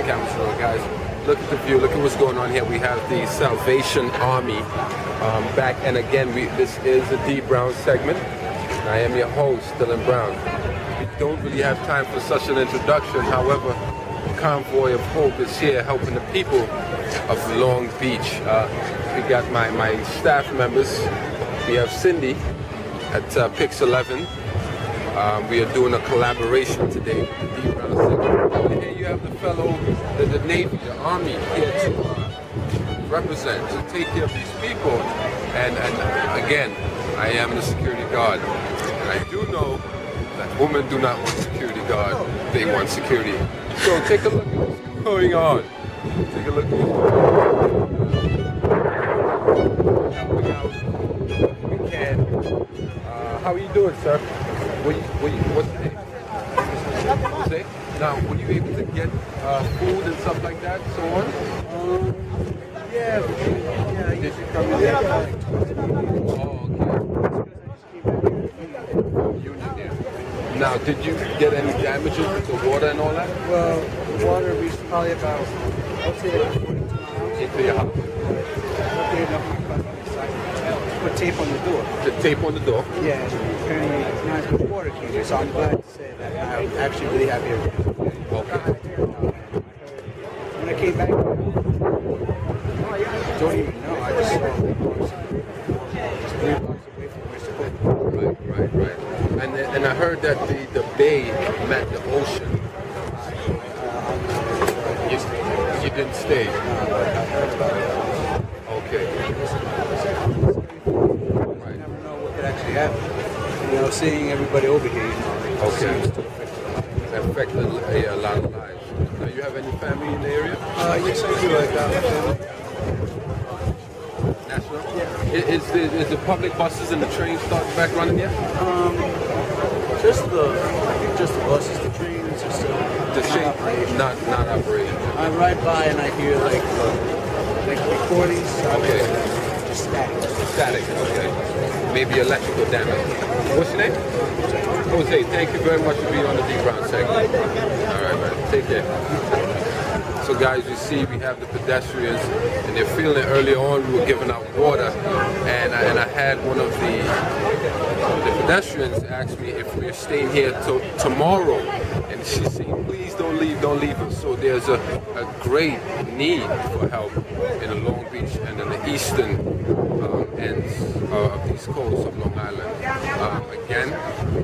camera's rolling, guys. Look at the view. Look at what's going on here. We have the Salvation Army back, and again, this is the D.Brown segment. I am your host, Dylan Brown. We don't really have time for such an introduction. However, the Convoy of Hope is here helping the people of Long Beach. We got my staff members. We have Cindy at Pix 11. We are doing a collaboration today with the D.Brown segment. And here you have the fellow, the Navy, the Army, here to represent, to take care of these people. And again, I am the security guard. And I do know that women do not want security guard, they want security. So take a look at what's going on. Take a look at what's going on. We can. How are you doing, sir? What's the name? What's it? Now, were you able to get food and stuff like that, so on? Yeah. Did you come in there? Oh, okay. Union, yeah. Now, did you get any damages with the water and all that? Well, the water reached probably about, I'd say like 42 miles. Into your house? Luckily enough, put tape on the door. The tape on the door? Yeah, apparently it's not as much water came here, so I'm glad to say that I'm actually really happy with it. Okay. When I came back, I don't even know, I just saw just 3 blocks away from where it's supposed to be. Right. And I heard that the bay met the ocean. You didn't stay? Okay. You never know what could actually happen. You know, seeing everybody over here, you know, okay. seems to affect Affected a lot of lives. Now, you have any family in the area? yes, I do. I got family. National? Yeah. Is the public buses and the trains starting back running yet? I think just the buses, the trains are still Not operational. I ride by and I hear like recordings. Okay. Just static. Static, okay. Maybe electrical damage. What's your name? Jose, thank you very much for being on the D.Brown segment. All right, man. Take care. So guys, you see we have the pedestrians and they're feeling it. Earlier on we were giving out water and I had one of the pedestrians ask me if we're staying here till tomorrow, and she's saying please don't leave us. So there's a great need for help in the Long Beach and in the eastern ends of the east coast of Long Island. Again,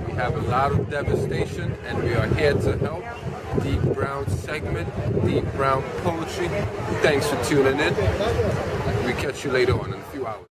we have a lot of devastation and we are here to help. D.Brown segment, D.Brown poetry. Thanks for tuning in. We catch you later on in a few hours.